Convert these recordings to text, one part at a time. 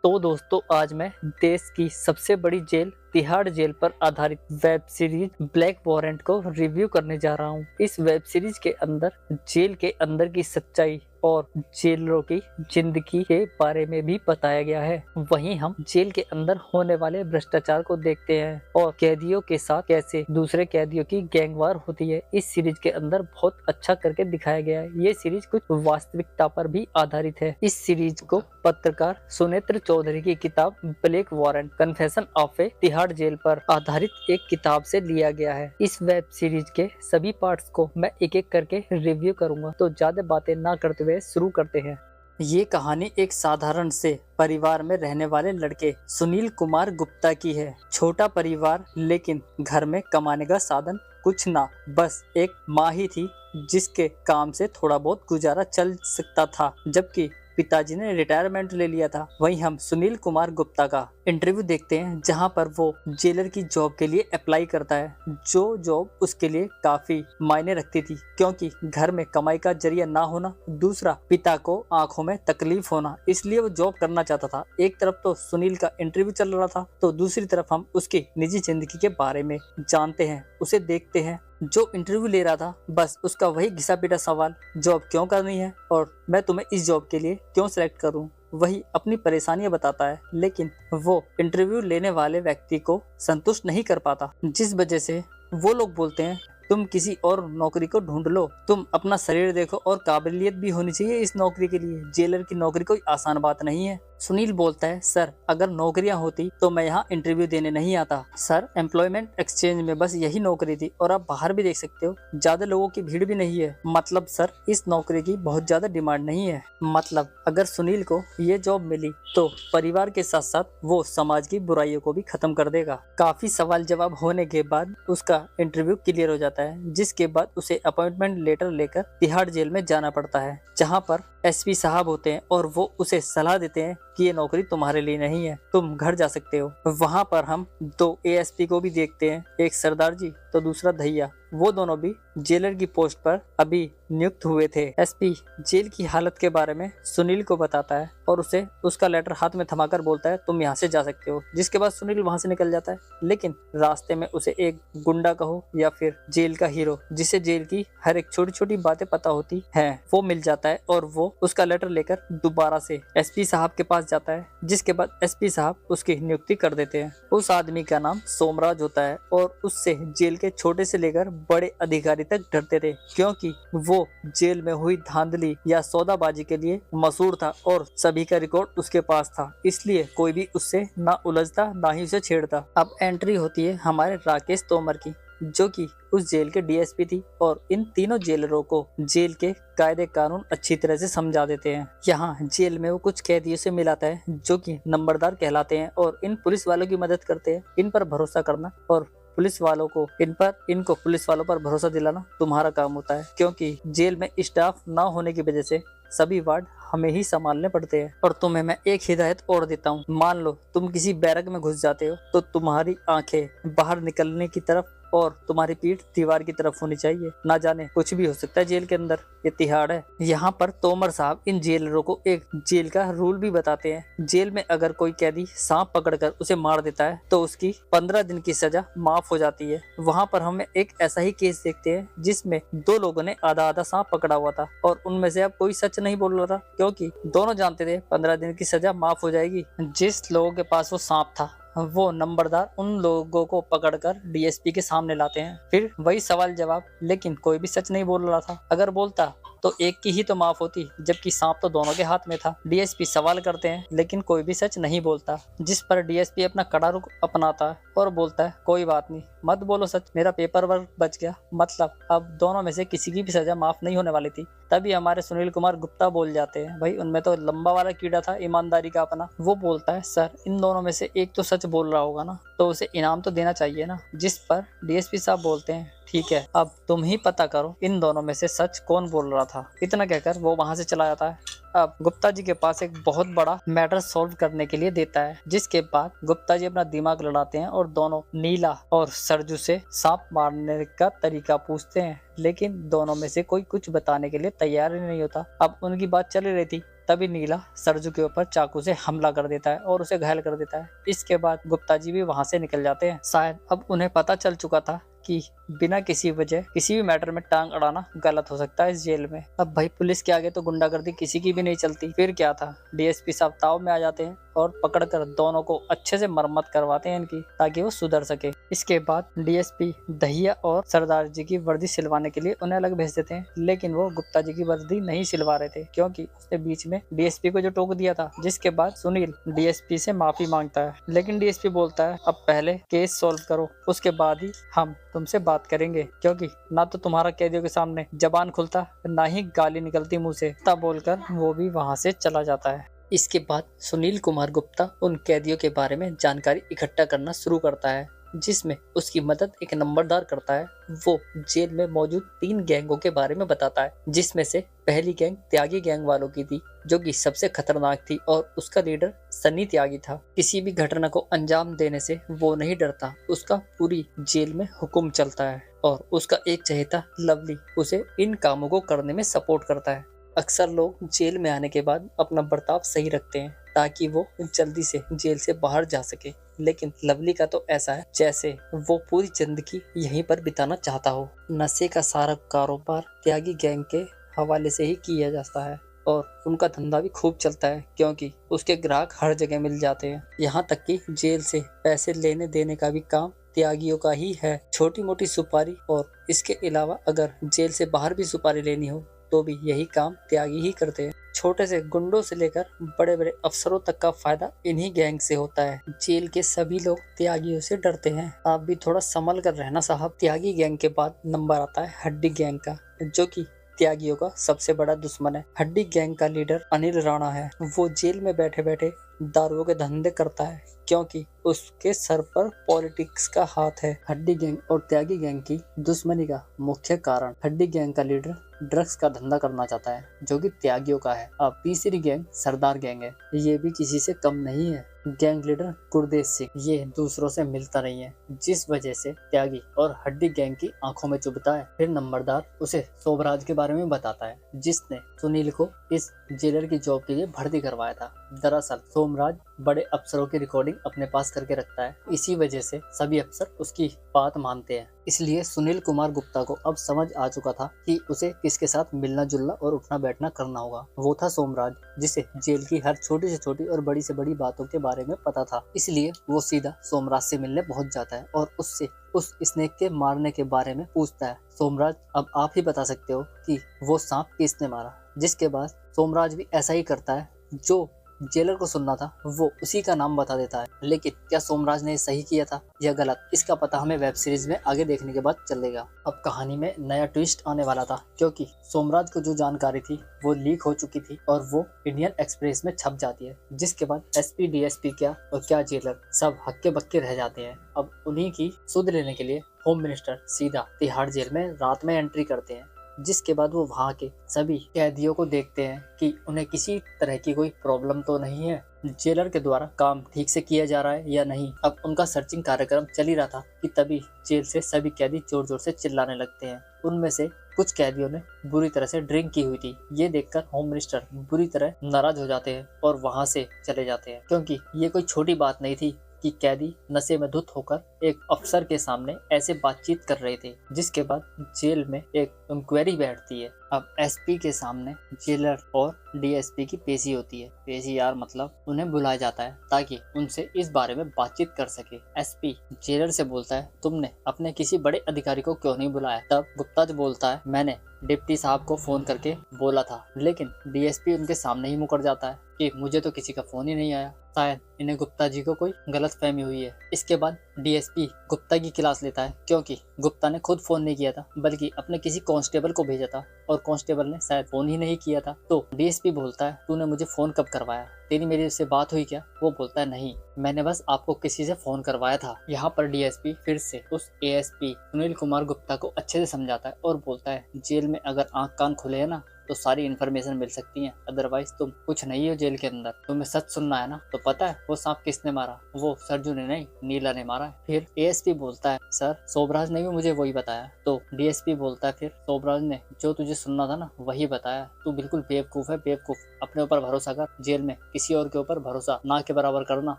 तो दोस्तों आज मैं देश की सबसे बड़ी जेल तिहाड़ जेल पर आधारित वेब सीरीज ब्लैक वारंट को रिव्यू करने जा रहा हूँ। इस वेब सीरीज के अंदर जेल के अंदर की सच्चाई और जेलरों की जिंदगी के बारे में भी बताया गया है। वहीं हम जेल के अंदर होने वाले भ्रष्टाचार को देखते हैं और कैदियों के साथ कैसे दूसरे कैदियों की गैंगवार होती है। इस सीरीज के अंदर बहुत अच्छा करके दिखाया गया है। ये सीरीज कुछ वास्तविकता पर भी आधारित है। इस सीरीज को पत्रकार सुनेत्र चौधरी की किताब black warrant confession of a Tihar jail पर आधारित एक किताब से लिया गया है। इस वेब सीरीज के सभी पार्ट्स को मैं एक एक करके रिव्यू करूंगा, तो ज्यादा बातें ना करते हुए शुरू करते हैं। ये कहानी एक साधारण से परिवार में रहने वाले लड़के सुनील कुमार गुप्ता की है। छोटा परिवार, लेकिन घर में कमाने का साधन कुछ ना, बस एक माँ ही थी जिसके काम से थोड़ा बहुत गुजारा चल सकता था, जबकि पिताजी ने रिटायरमेंट ले लिया था। वहीं हम सुनील कुमार गुप्ता का इंटरव्यू देखते हैं, जहां पर वो जेलर की जॉब के लिए अप्लाई करता है, जो जॉब उसके लिए काफी मायने रखती थी, क्योंकि घर में कमाई का जरिया ना होना, दूसरा पिता को आंखों में तकलीफ होना, इसलिए वो जॉब करना चाहता था। एक तरफ तो सुनील का इंटरव्यू चल रहा था, तो दूसरी तरफ हम उसकी निजी जिंदगी के बारे में जानते हैं, उसे देखते हैं। जो इंटरव्यू ले रहा था, बस उसका वही घिसा पिटा सवाल, जॉब क्यों करनी है और मैं तुम्हें इस जॉब के लिए क्यों सिलेक्ट करूं। वही अपनी परेशानियां बताता है, लेकिन वो इंटरव्यू लेने वाले व्यक्ति को संतुष्ट नहीं कर पाता, जिस वजह से वो लोग बोलते हैं तुम किसी और नौकरी को ढूंढ लो, तुम अपना शरीर देखो और काबिलियत भी होनी चाहिए इस नौकरी के लिए। जेलर की नौकरी कोई आसान बात नहीं है। सुनील बोलता है, सर अगर नौकरियां होती तो मैं यहाँ इंटरव्यू देने नहीं आता। सर एम्प्लॉयमेंट एक्सचेंज में बस यही नौकरी थी और आप बाहर भी देख सकते हो, ज्यादा लोगों की भीड़ भी नहीं है। मतलब सर इस नौकरी की बहुत ज्यादा डिमांड नहीं है। मतलब अगर सुनील को ये जॉब मिली तो परिवार के साथ साथ वो समाज की बुराइयों को भी खत्म कर देगा। काफी सवाल जवाब होने के बाद उसका इंटरव्यू क्लियर हो जाता है, जिसके बाद उसे अपॉइंटमेंट लेटर लेकर तिहाड़ जेल में जाना पड़ता है, जहाँ पर एसपी साहब होते हैं और वो उसे सलाह देते हैं कि ये नौकरी तुम्हारे लिए नहीं है, तुम घर जा सकते हो। वहाँ पर हम दो एएसपी को भी देखते हैं, एक सरदार जी तो दूसरा धैया। वो दोनों भी जेलर की पोस्ट पर अभी नियुक्त हुए थे। एसपी जेल की हालत के बारे में सुनील को बताता है और उसे उसका लेटर हाथ में थमाकर बोलता है तुम यहाँ से जा सकते हो, जिसके बाद सुनील वहाँ से निकल जाता है। लेकिन रास्ते में उसे एक गुंडा कहो या फिर जेल का हीरो, जिसे जेल की हर एक छोटी छोटी बातें पता होती है, वो मिल जाता है और वो उसका लेटर लेकर दोबारा से एसपी साहब के पास जाता है, जिसके बाद एसपी साहब उसकी नियुक्ति कर देते हैं। उस आदमी का नाम सोमराज होता है और उससे जेल के छोटे से लेकर बड़े अधिकारी तक डरते थे, क्योंकि वो जेल में हुई धांधली या सौदाबाजी के लिए मशहूर था और सभी का रिकॉर्ड उसके पास था, इसलिए कोई भी उससे ना उलझता ना ही उसे छेड़ता। अब एंट्री होती है हमारे राकेश तोमर की, जो कि उस जेल के डीएसपी थी और इन तीनों जेलरों को जेल के कायदे कानून अच्छी तरह से समझा देते हैं। यहाँ जेल में वो कुछ कैदियों से मिलाता है जो कि नंबरदार कहलाते हैं और इन पुलिस वालों की मदद करते हैं। इन पर भरोसा करना और पुलिस वालों को इनको पुलिस वालों पर भरोसा दिलाना तुम्हारा काम होता है, क्योंकि जेल में स्टाफ ना होने की वजह से सभी वार्ड हमें ही संभालने पड़ते हैं। और तुम्हें मैं एक हिदायत और देता हूँ, मान लो तुम किसी बैरक में घुस जाते हो तो तुम्हारी आंखें बाहर निकलने की तरफ और तुम्हारी पीठ दीवार की तरफ होनी चाहिए, ना जाने कुछ भी हो सकता है जेल के अंदर, ये तिहाड़ है। यहाँ पर तोमर साहब इन जेलरों को एक जेल का रूल भी बताते हैं। जेल में अगर कोई कैदी सांप पकड़कर उसे मार देता है तो उसकी 15 दिन की सजा माफ हो जाती है। वहाँ पर हमें एक ऐसा ही केस देखते हैं जिसमें दो लोगों ने आधा आधा सांप पकड़ा हुआ था और उनमें से अब कोई सच नहीं बोल रहा था, क्योंकि दोनों जानते थे 15 दिन की सजा माफ हो जाएगी। जिस लोगों के पास वो सांप था, वो नंबरदार उन लोगों को पकड़कर डीएसपी के सामने लाते हैं। फिर वही सवाल जवाब, लेकिन कोई भी सच नहीं बोल रहा था। अगर बोलता तो एक की ही तो माफ होती, जबकि सांप तो दोनों के हाथ में था। डीएसपी सवाल करते हैं, लेकिन कोई भी सच नहीं बोलता, जिस पर डीएसपी अपना कड़ा रुख अपनाता है और बोलता है कोई बात नहीं, मत बोलो सच, मेरा पेपर वर्क बच गया। मतलब अब दोनों में से किसी की भी सजा माफ नहीं होने वाली थी। तभी हमारे सुनील कुमार गुप्ता बोल जाते हैं, भाई उनमें तो लंबा वाला कीड़ा था ईमानदारी का अपना। वो बोलता है, सर इन दोनों में से एक तो सच बोल रहा होगा ना, तो उसे इनाम तो देना चाहिए ना। जिस पर डीएसपी साहब बोलते हैं, ठीक है, अब तुम ही पता करो इन दोनों में से सच कौन बोल रहा था। इतना कहकर वो वहां से चला जाता है। अब गुप्ता जी के पास एक बहुत बड़ा मैटर सॉल्व करने के लिए देता है, जिसके बाद गुप्ता जी अपना दिमाग लड़ाते हैं और दोनों नीला और सरजू से सांप मारने का तरीका पूछते हैं, लेकिन दोनों में से कोई कुछ बताने के लिए तैयार ही नहीं होता। अब उनकी बात चल रही थी तभी नीला सरजू के ऊपर चाकू से हमला कर देता है और उसे घायल कर देता है। इसके बाद गुप्ता जी भी वहां से निकल जाते हैं। शायद अब उन्हें पता चल चुका था कि बिना किसी वजह किसी भी मैटर में टांग अड़ाना गलत हो सकता है इस जेल में। अब भाई पुलिस के आगे तो गुंडागर्दी किसी की भी नहीं चलती। फिर क्या था, डीएसपी साहब ताव में आ जाते हैं और पकड़कर दोनों को अच्छे से मरम्मत करवाते हैं इनकी, ताकि वो सुधर सके। इसके बाद डीएसपी दहिया और सरदार जी की वर्दी सिलवाने के लिए उन्हें अलग भेज देते हैं, लेकिन वो गुप्ता जी की वर्दी नहीं सिलवा रहे थे क्योंकि उसने बीच में डीएसपी को जो टोक दिया था। जिसके बाद सुनील डीएसपी से माफी मांगता है, लेकिन डीएसपी बोलता है अब पहले केस सॉल्व करो, उसके बाद ही हम तुमसे बात करेंगे, क्योंकि ना तो तुम्हारा कैदियों के सामने जबान खुलता ना ही गाली निकलती मुंह से। तब बोलकर वो भी वहां से चला जाता है। इसके बाद सुनील कुमार गुप्ता उन कैदियों के बारे में जानकारी इकट्ठा करना शुरू करता है, जिसमें उसकी मदद एक नंबरदार करता है। वो जेल में मौजूद 3 गैंगों के बारे में बताता है, जिसमें से पहली गैंग त्यागी गैंग वालों की थी, जो कि सबसे खतरनाक थी और उसका लीडर सन्नी त्यागी था। किसी भी घटना को अंजाम देने से वो नहीं डरता, उसका पूरी जेल में हुक्म चलता है और उसका एक चहेता लवली उसे इन कामों को करने में सपोर्ट करता है। अक्सर लोग जेल में आने के बाद अपना बर्ताव सही रखते हैं ताकि वो जल्दी से जेल से बाहर जा सके, लेकिन लवली का तो ऐसा है जैसे वो पूरी जिंदगी यहीं पर बिताना चाहता हो। नशे का सारा कारोबार त्यागी गैंग के हवाले से ही किया जाता है और उनका धंधा भी खूब चलता है क्योंकि उसके ग्राहक हर जगह मिल जाते हैं। यहाँ तक कि जेल से पैसे लेने देने का भी काम त्यागियों का ही है। छोटी मोटी सुपारी और इसके अलावा अगर जेल से बाहर भी सुपारी लेनी हो तो भी यही काम त्यागी ही करते हैं। छोटे से गुंडों से लेकर बड़े बड़े अफसरों तक का फायदा इन्हीं गैंग से होता है। जेल के सभी लोग त्यागियों से डरते हैं। आप भी थोड़ा संभल कर रहना साहब। त्यागी गैंग के बाद नंबर आता है हड्डी गैंग का, जो कि त्यागियों का सबसे बड़ा दुश्मन है। हड्डी गैंग का लीडर अनिल राणा है। वो जेल में बैठे बैठे दारुओं के धंधे करता है क्योंकि उसके सर पर पॉलिटिक्स का हाथ है। हड्डी गैंग और त्यागी गैंग की दुश्मनी का मुख्य कारण हड्डी गैंग का लीडर ड्रग्स का धंधा करना चाहता है, जो कि त्यागियों का है। अब तीसरी गैंग सरदार गैंग है। ये भी किसी से कम नहीं है। गैंग लीडर गुरदेव सिंह ये दूसरों से मिलता नहीं है, जिस वजह से त्यागी और हड्डी गैंग की आंखों में चुभता है। फिर नंबरदार उसे सोमराज के बारे में बताता है, जिसने सुनील को इस जेलर की जॉब के लिए भर्ती करवाया था। दरअसल सोमराज बड़े अफसरों की रिकॉर्डिंग अपने पास करके रखता है, इसी वजह से सभी अफसर उसकी बात मानते हैं। इसलिए सुनील कुमार गुप्ता को अब समझ आ चुका था कि उसे किसके साथ मिलना जुलना और उठना बैठना करना होगा। वो था सोमराज, जिसे जेल की हर छोटी से छोटी और बड़ी से बड़ी बातों के बारे में पता था। इसलिए वो सीधा सोमराज से मिलने पहुंच जाता है और उससे उस स्नेक के मारने के बारे में पूछता है। सोमराज, अब आप ही बता सकते हो कि वो सांप किसने मारा। जिसके बाद सोमराज भी ऐसा ही करता है, जो जेलर को सुनना था वो उसी का नाम बता देता है। लेकिन क्या सोमराज ने सही किया था या गलत, इसका पता हमें वेब सीरीज में आगे देखने के बाद चलेगा। अब कहानी में नया ट्विस्ट आने वाला था, क्योंकि सोमराज को जो जानकारी थी वो लीक हो चुकी थी और वो इंडियन एक्सप्रेस में छप जाती है। जिसके बाद एसपी डीएसपी क्या और क्या जेलर सब हक्के बक्के रह जाते हैं। अब उन्हीं की सुध लेने के लिए होम मिनिस्टर सीधा तिहाड़ जेल में रात में एंट्री करते हैं। जिसके बाद वो वहाँ के सभी कैदियों को देखते हैं कि उन्हें किसी तरह की कोई प्रॉब्लम तो नहीं है, जेलर के द्वारा काम ठीक से किया जा रहा है या नहीं। अब उनका सर्चिंग कार्यक्रम चल ही रहा था कि तभी जेल से सभी कैदी जोर जोर से चिल्लाने लगते हैं। उनमें से कुछ कैदियों ने बुरी तरह से ड्रिंक की हुई थी। ये देखकर होम मिनिस्टर बुरी तरह नाराज हो जाते हैं और वहाँ से चले जाते हैं, क्योंकि ये कोई छोटी बात नहीं थी कि कैदी नशे में धुत होकर एक अफसर के सामने ऐसे बातचीत कर रहे थे। जिसके बाद जेल में एक इंक्वायरी बैठती है। अब एसपी के सामने जेलर और डीएसपी की पेशी होती है। पेशी यार मतलब उन्हें बुलाया जाता है ताकि उनसे इस बारे में बातचीत कर सके। एसपी जेलर से बोलता है, तुमने अपने किसी बड़े अधिकारी को क्यों नहीं बुलाया। तब गुप्ता बोलता है, मैंने डिप्टी साहब को फोन करके बोला था, लेकिन डीएसपी उनके सामने ही मुकर जाता है कि मुझे तो किसी का फोन ही नहीं आया। शायद इन्हें गुप्ता जी को कोई गलतफहमी हुई है। इसके बाद डीएसपी गुप्ता की क्लास लेता है, क्योंकि गुप्ता ने खुद फोन नहीं किया था बल्कि अपने किसी कांस्टेबल को भेजा था और कांस्टेबल ने शायद फोन ही नहीं किया था। तो डीएसपी बोलता है, तूने मुझे फोन कब करवाया, तेरी मेरी उससे बात हुई क्या। वो बोलता है, नहीं, मैंने बस आपको किसी से फोन करवाया था। यहाँ पर डीएसपी फिर से उस एएसपी सुनील कुमार गुप्ता को अच्छे से समझाता है और बोलता है, जेल में अगर आंख कान खुले है ना तो सारी इन्फॉर्मेशन मिल सकती है, अदरवाइज तुम कुछ नहीं हो जेल के अंदर। तुम्हें सच सुनना है ना, तो पता है वो सांप किसने मारा? वो सरजू ने नहीं, नीला ने मारा है। फिर एएसपी बोलता है सर सोबराज ने भी मुझे वही बताया। तो डीएसपी बोलता है फिर सोबराज ने जो तुझे सुनना था ना वही बताया। तू बिल्कुल बेवकूफ है, बेवकूफ। अपने ऊपर भरोसा कर, जेल में किसी और के ऊपर भरोसा ना के बराबर करना।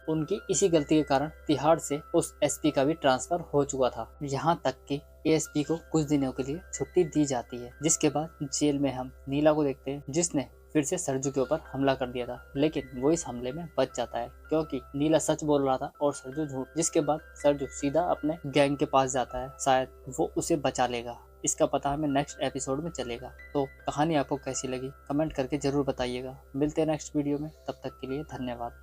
उनकी इसी गलती के कारण तिहाड़ से उस एसपी का भी ट्रांसफर हो चुका था। यहाँ तक कि एएसपी को कुछ दिनों के लिए छुट्टी दी जाती है। जिसके बाद जेल में हम नीला को देखते हैं, जिसने फिर से सरजू के ऊपर हमला कर दिया था, लेकिन वो इस हमले में बच जाता है क्योंकि नीला सच बोल रहा था और सरजू झूठ। जिसके बाद सरजू सीधा अपने गैंग के पास जाता है, शायद वो उसे बचा लेगा। इसका पता हमें नेक्स्ट एपिसोड में चलेगा। तो कहानी आपको कैसी लगी कमेंट करके जरूर बताइएगा। मिलते हैं नेक्स्ट वीडियो में, तब तक के लिए धन्यवाद।